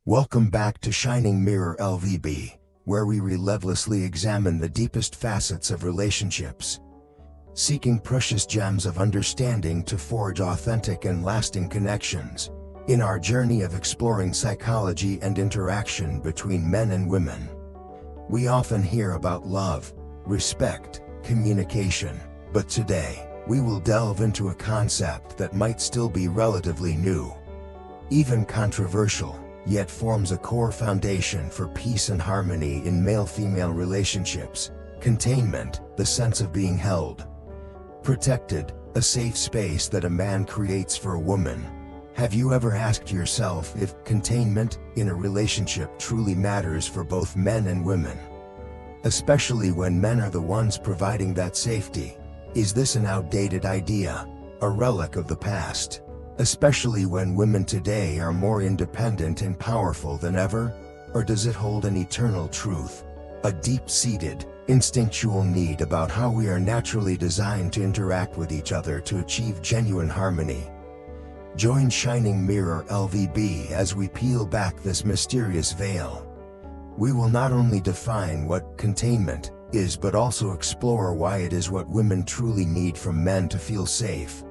Welcome back to Shining Mirror-LVB, where we relentlessly examine the deepest facets of relationships, seeking precious gems of understanding to forge authentic and lasting connections. In our journey of exploring psychology and interaction between men and women, we often hear about love, respect, communication, but today, we will delve into a concept that might still be relatively new, even controversial, yet forms a core foundation for peace and harmony in male-female relationships: containment, the sense of being held, protected, a safe space that a man creates for a woman. Have you ever asked yourself if containment in a relationship truly matters for both men and women? Especially when men are the ones providing that safety. Is this an outdated idea, a relic of the past? Especially when women today are more independent and powerful than ever? Or does it hold an eternal truth, a deep-seated, instinctual need about how we are naturally designed to interact with each other to achieve genuine harmony? Join Shining Mirror-LVB as we peel back this mysterious veil. We will not only define what containment is, but also explore why it is what women truly need from men to feel safe,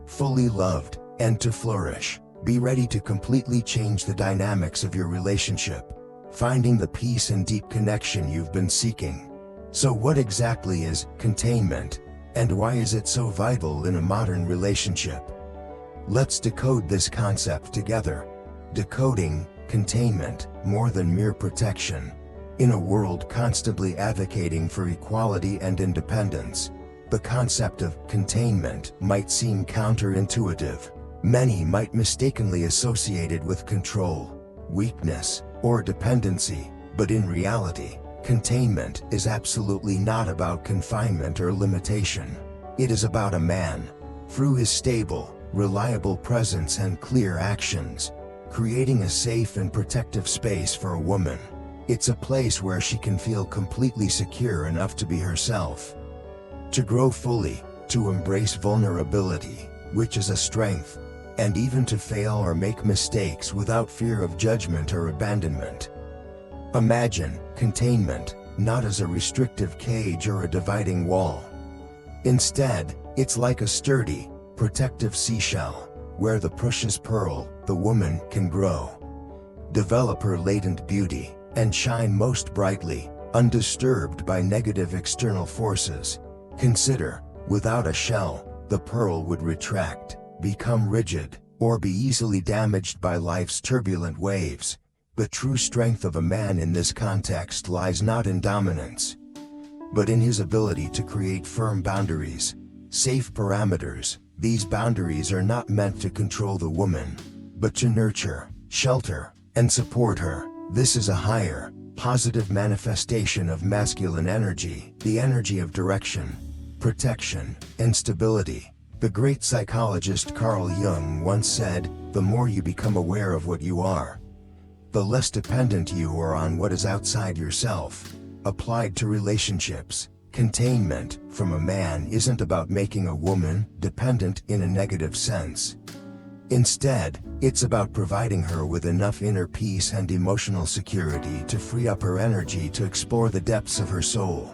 fully loved, and to flourish. Be ready to completely change the dynamics of your relationship, finding the peace and deep connection you've been seeking. So what exactly is containment, and why is it so vital in a modern relationship? Let's decode this concept together. Decoding containment, more than mere protection. In a world constantly advocating for equality and independence, the concept of containment might seem counterintuitive. Many might mistakenly associate it with control, weakness, or dependency, but in reality, containment is absolutely not about confinement or limitation. It is about a man, through his stable, reliable presence and clear actions, creating a safe and protective space for a woman. It's a place where she can feel completely secure enough to be herself, to grow fully, to embrace vulnerability, which is a strength, and even to fail or make mistakes without fear of judgment or abandonment. Imagine containment not as a restrictive cage or a dividing wall. Instead, it's like a sturdy, protective seashell, where the precious pearl, the woman, can grow, develop her latent beauty, and shine most brightly, undisturbed by negative external forces. Consider, without a shell, the pearl would retract, become rigid, or be easily damaged by life's turbulent waves. The true strength of a man in this context lies not in dominance, but in his ability to create firm boundaries, safe parameters. These boundaries are not meant to control the woman, but to nurture, shelter, and support her. This is a higher, positive manifestation of masculine energy, the energy of direction, protection, and stability. The great psychologist Carl Jung once said, "The more you become aware of what you are, the less dependent you are on what is outside yourself." Applied to relationships, containment from a man isn't about making a woman dependent in a negative sense. Instead, it's about providing her with enough inner peace and emotional security to free up her energy to explore the depths of her soul,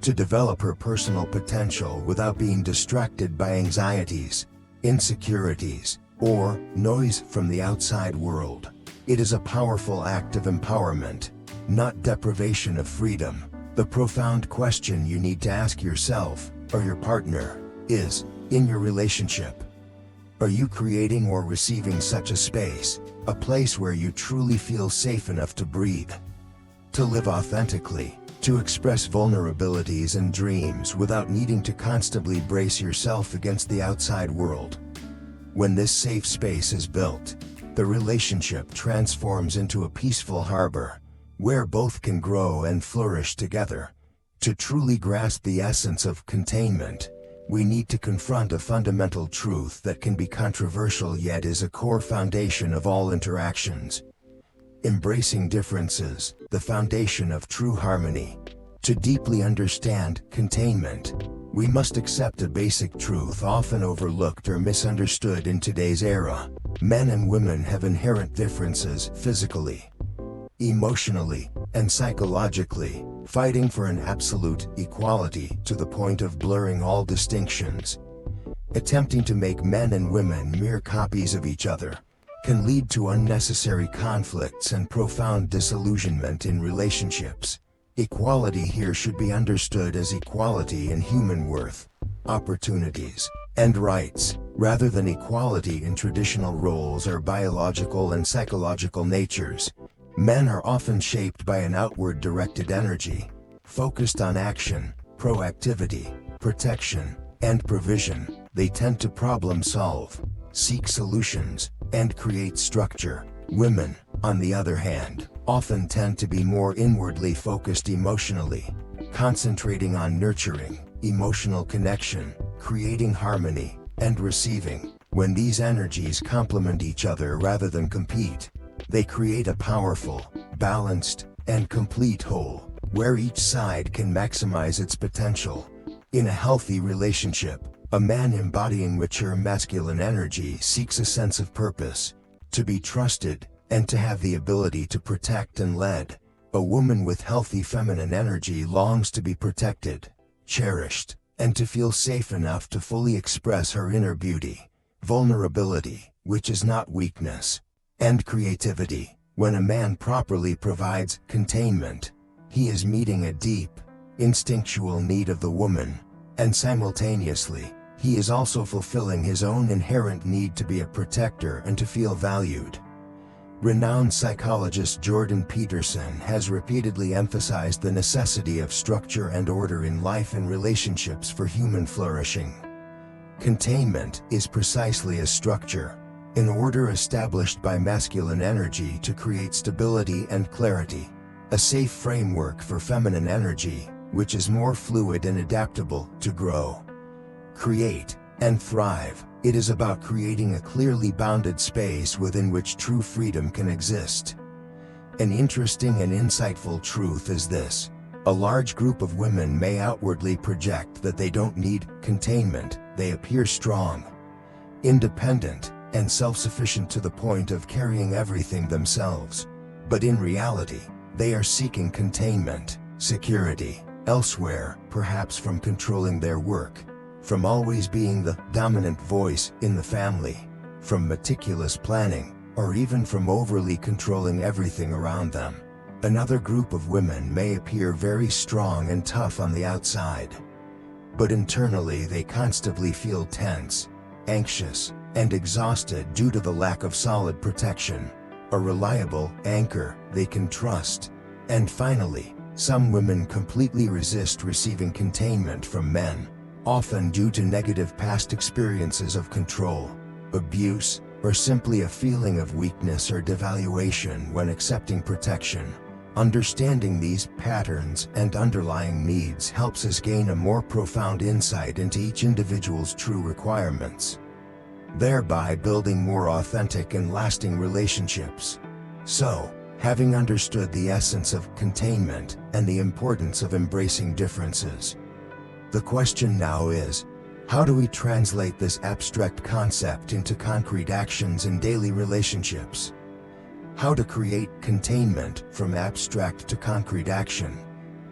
to develop her personal potential without being distracted by anxieties, insecurities, or noise from the outside world. It is a powerful act of empowerment, not deprivation of freedom. The profound question you need to ask yourself, or your partner, is, in your relationship, are you creating or receiving such a space, a place where you truly feel safe enough to breathe, to live authentically, to express vulnerabilities and dreams without needing to constantly brace yourself against the outside world? When this safe space is built, the relationship transforms into a peaceful harbor, where both can grow and flourish together. To truly grasp the essence of containment, we need to confront a fundamental truth that can be controversial yet is a core foundation of all interactions. Embracing differences, the foundation of true harmony. To deeply understand containment, We must accept a basic truth often overlooked or misunderstood in today's era. Men and women have inherent differences physically, emotionally, and psychologically, fighting for an absolute equality to the point of blurring all distinctions. Attempting to make men and women mere copies of each other can lead to unnecessary conflicts and profound disillusionment in relationships. Equality here should be understood as equality in human worth, opportunities, and rights, rather than equality in traditional roles or biological and psychological natures. Men are often shaped by an outward-directed energy, focused on action, proactivity, protection, and provision. They tend to problem-solve, seek solutions, and create structure. Women, on the other hand, often tend to be more inwardly focused emotionally, concentrating on nurturing, emotional connection, creating harmony, and receiving. When these energies complement each other rather than compete, they create a powerful, balanced, and complete whole, where each side can maximize its potential. In a healthy relationship, a man embodying mature masculine energy seeks a sense of purpose, to be trusted, and to have the ability to protect and lead. A woman with healthy feminine energy longs to be protected, cherished, and to feel safe enough to fully express her inner beauty, vulnerability, which is not weakness, and creativity. When a man properly provides containment, he is meeting a deep, instinctual need of the woman, and simultaneously, he is also fulfilling his own inherent need to be a protector and to feel valued. Renowned psychologist Jordan Peterson has repeatedly emphasized the necessity of structure and order in life and relationships for human flourishing. Containment is precisely a structure, an order established by masculine energy to create stability and clarity, a safe framework for feminine energy, which is more fluid and adaptable, to grow, create, and thrive. It is about creating a clearly bounded space within which true freedom can exist. An interesting and insightful truth is this: a large group of women may outwardly project that they don't need containment. They appear strong, independent, and self-sufficient to the point of carrying everything themselves. But in reality, they are seeking containment, security, elsewhere, perhaps from controlling their work, from always being the dominant voice in the family, from meticulous planning, or even from overly controlling everything around them. Another group of women may appear very strong and tough on the outside, but internally they constantly feel tense, anxious, and exhausted due to the lack of solid protection, a reliable anchor they can trust. And finally, some women completely resist receiving containment from men, often due to negative past experiences of control, abuse, or simply a feeling of weakness or devaluation when accepting protection. Understanding these patterns and underlying needs helps us gain a more profound insight into each individual's true requirements, thereby building more authentic and lasting relationships. So, having understood the essence of containment and the importance of embracing differences, the question now is, how do we translate this abstract concept into concrete actions in daily relationships? How to create containment from abstract to concrete action.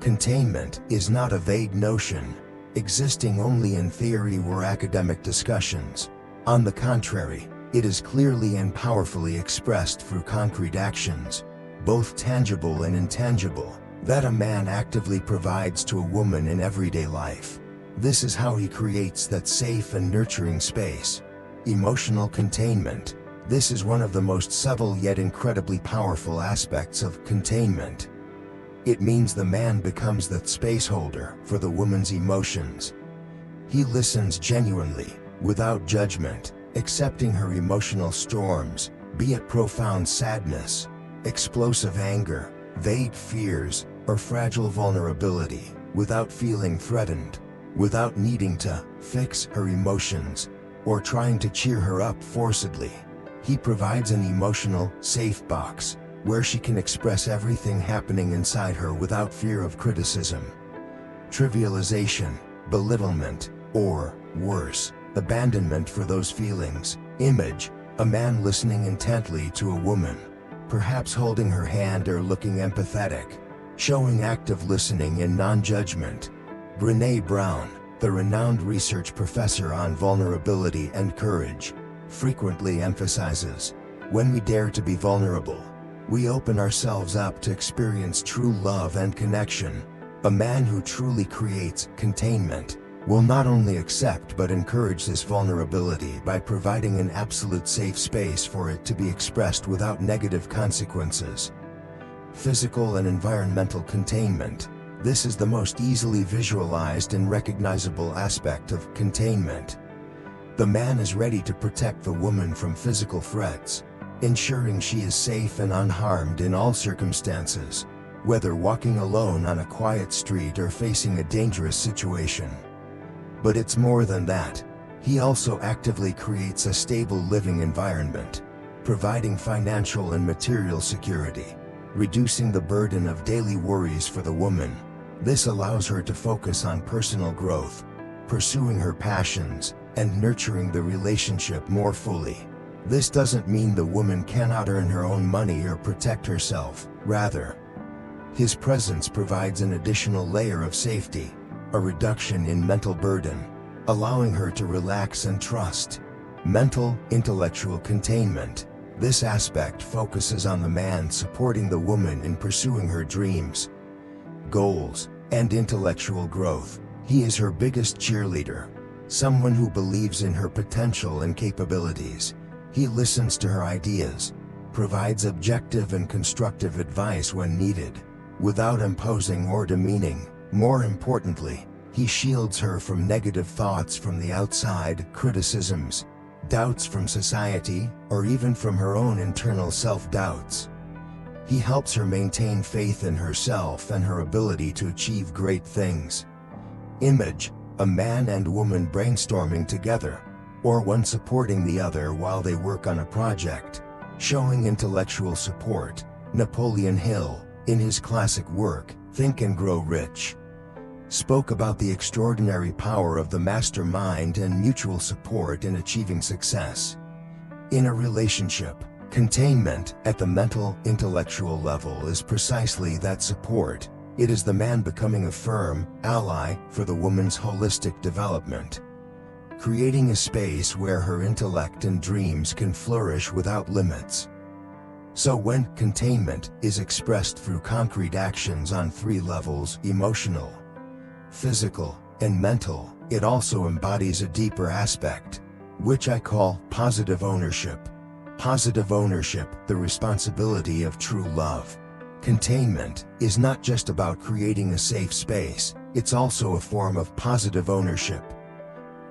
Containment is not a vague notion, existing only in theory or academic discussions. On the contrary, it is clearly and powerfully expressed through concrete actions, both tangible and intangible, that a man actively provides to a woman in everyday life. This is how he creates that safe and nurturing space. Emotional containment. This is one of the most subtle yet incredibly powerful aspects of containment. It means the man becomes the space holder for the woman's emotions. He listens genuinely, without judgment, accepting her emotional storms, be it profound sadness, explosive anger, vague fears, or fragile vulnerability, without feeling threatened, without needing to fix her emotions, or trying to cheer her up forcibly. He provides an emotional safe box, where she can express everything happening inside her without fear of criticism, trivialization, belittlement, or, worse, abandonment for those feelings. Image: a man listening intently to a woman, perhaps holding her hand or looking empathetic, showing active listening and non-judgment. Brené Brown, the renowned research professor on vulnerability and courage, frequently emphasizes, when we dare to be vulnerable, we open ourselves up to experience true love and connection. A man who truly creates containment will not only accept but encourage this vulnerability by providing an absolute safe space for it to be expressed without negative consequences. Physical and environmental containment. This is the most easily visualized and recognizable aspect of containment. The man is ready to protect the woman from physical threats, ensuring she is safe and unharmed in all circumstances, whether walking alone on a quiet street or facing a dangerous situation. But it's more than that. He also actively creates a stable living environment, providing financial and material security, reducing the burden of daily worries for the woman. This allows her to focus on personal growth, pursuing her passions, and nurturing the relationship more fully. This doesn't mean the woman cannot earn her own money or protect herself. Rather, his presence provides an additional layer of safety, a reduction in mental burden, allowing her to relax and trust. Mental, intellectual containment. This aspect focuses on the man supporting the woman in pursuing her dreams, goals, and intellectual growth. He is her biggest cheerleader, someone who believes in her potential and capabilities. He listens to her ideas, provides objective and constructive advice when needed, without imposing or demeaning. More importantly, he shields her from negative thoughts from the outside, criticisms, doubts from society, or even from her own internal self-doubts. He helps her maintain faith in herself and her ability to achieve great things. Image: a man and woman brainstorming together, or one supporting the other while they work on a project, showing intellectual support. Napoleon Hill, in his classic work, Think and Grow Rich, spoke about the extraordinary power of the mastermind and mutual support in achieving success. In a relationship, containment at the mental, intellectual level is precisely that support. It is the man becoming a firm ally for the woman's holistic development, creating a space where her intellect and dreams can flourish without limits. So when containment is expressed through concrete actions on three levels: emotional, physical, and mental, it also embodies a deeper aspect, which I call positive ownership. Positive ownership, the responsibility of true love. Containment is not just about creating a safe space, it's also a form of positive ownership.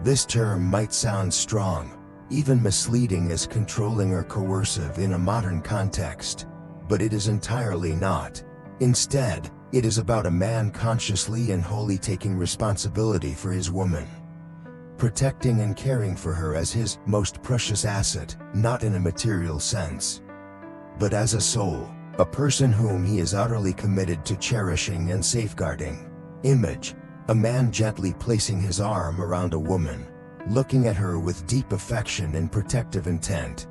This term might sound strong, even misleading as controlling or coercive in a modern context, but it is entirely not. Instead, it is about a man consciously and wholly taking responsibility for his woman, protecting and caring for her as his most precious asset, not in a material sense, but as a soul, a person whom he is utterly committed to cherishing and safeguarding. Image: a man gently placing his arm around a woman, looking at her with deep affection and protective intent.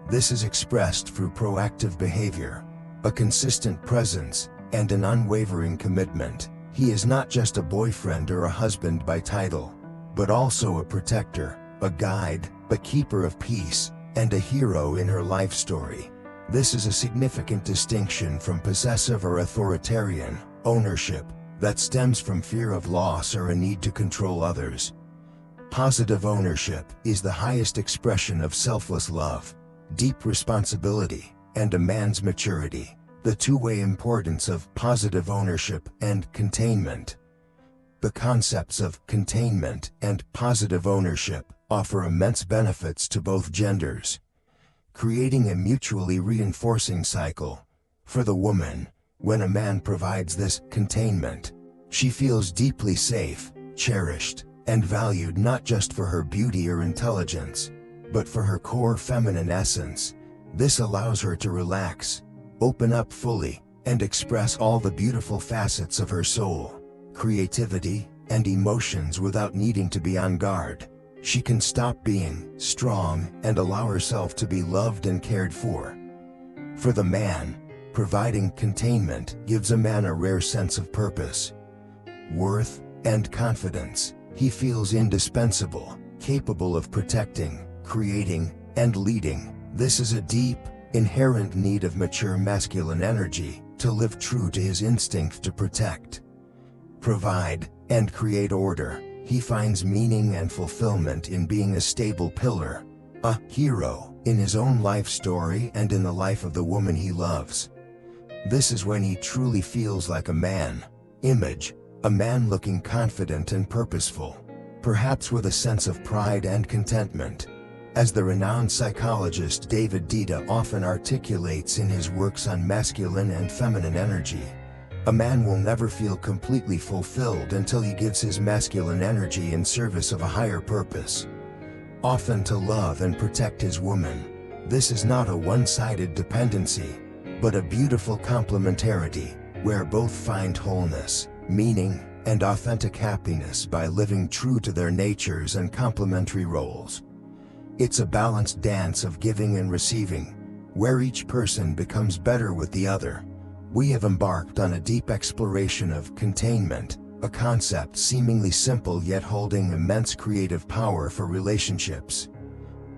This is expressed through proactive behavior, a consistent presence, and an unwavering commitment. He is not just a boyfriend or a husband by title, but also a protector, a guide, a keeper of peace, and a hero in her life story. This is a significant distinction from possessive or authoritarian ownership that stems from fear of loss or a need to control others. Positive ownership is the highest expression of selfless love, deep responsibility, and a man's maturity. The two-way importance of positive ownership and containment. The concepts of containment and positive ownership offer immense benefits to both genders, creating a mutually reinforcing cycle. For the woman, when a man provides this containment, she feels deeply safe, cherished, and valued not just for her beauty or intelligence, but for her core feminine essence. This allows her to relax, open up fully, and express all the beautiful facets of her soul: creativity, and emotions without needing to be on guard. She can stop being strong and allow herself to be loved and cared for. For the man, providing containment gives a man a rare sense of purpose, worth, and confidence. He feels indispensable, capable of protecting, creating, and leading. This is a deep, inherent need of mature masculine energy to live true to his instinct to protect, provide, and create order. He finds meaning and fulfillment in being a stable pillar, a hero, in his own life story and in the life of the woman he loves. This is when he truly feels like a man. Image: a man looking confident and purposeful, perhaps with a sense of pride and contentment. As the renowned psychologist David Deida often articulates in his works on masculine and feminine energy, a man will never feel completely fulfilled until he gives his masculine energy in service of a higher purpose, often to love and protect his woman. This is not a one-sided dependency, but a beautiful complementarity, where both find wholeness, meaning, and authentic happiness by living true to their natures and complementary roles. It's a balanced dance of giving and receiving, where each person becomes better with the other. We have embarked on a deep exploration of containment, a concept seemingly simple yet holding immense creative power for relationships.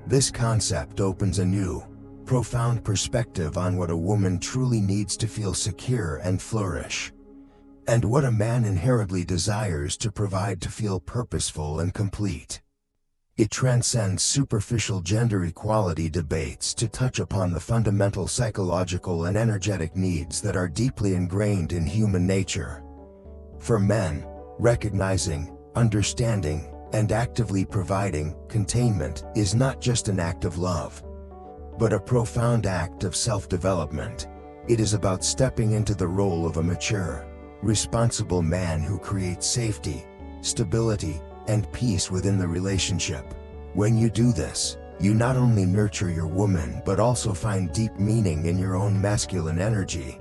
This concept opens a new, profound perspective on what a woman truly needs to feel secure and flourish, and what a man inherently desires to provide to feel purposeful and complete. It transcends superficial gender equality debates to touch upon the fundamental psychological and energetic needs that are deeply ingrained in human nature. For men, recognizing, understanding, and actively providing containment is not just an act of love, but a profound act of self-development. It is about stepping into the role of a mature, responsible man who creates safety, stability, and peace within the relationship. When you do this, you not only nurture your woman but also find deep meaning in your own masculine energy.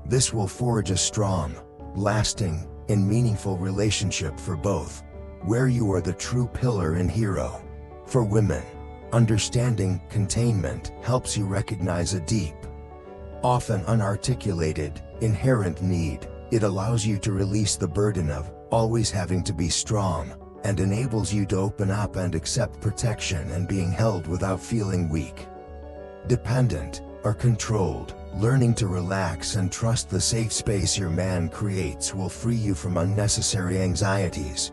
This will forge a strong, lasting, and meaningful relationship for both, where you are the true pillar and hero. For women, understanding containment helps you recognize a deep, often unarticulated, inherent need. It allows you to release the burden of always having to be strong, and enables you to open up and accept protection and being held without feeling weak, dependent, or controlled. Learning to relax and trust the safe space your man creates will free you from unnecessary anxieties,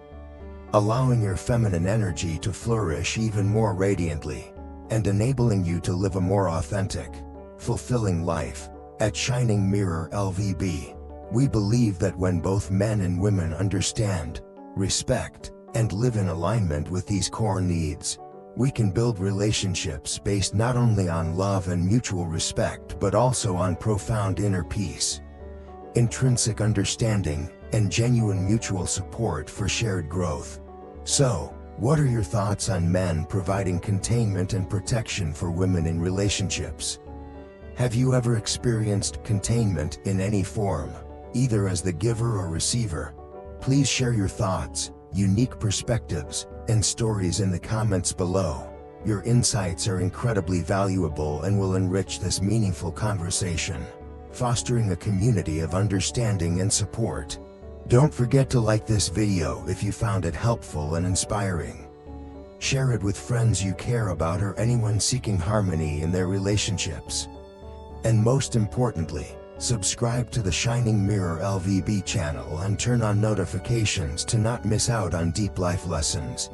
allowing your feminine energy to flourish even more radiantly, and enabling you to live a more authentic, fulfilling life. At Shining Mirror-LVB, we believe that when both men and women understand, respect, and live in alignment with these core needs, we can build relationships based not only on love and mutual respect but also on profound inner peace, intrinsic understanding, and genuine mutual support for shared growth. So, what are your thoughts on men providing containment and protection for women in relationships? Have you ever experienced containment in any form, either as the giver or receiver? Please share your thoughts, unique perspectives, and stories in the comments below. Your insights are incredibly valuable and will enrich this meaningful conversation, fostering a community of understanding and support. Don't forget to like this video if you found it helpful and inspiring. Share it with friends you care about or anyone seeking harmony in their relationships. And most importantly, subscribe to the Shining Mirror-LVB channel and turn on notifications to not miss out on deep life lessons,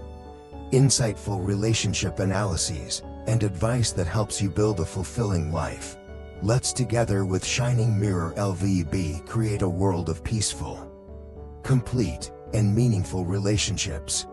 insightful relationship analyses, and advice that helps you build a fulfilling life. Let's together with Shining Mirror-LVB create a world of peaceful, complete, and meaningful relationships.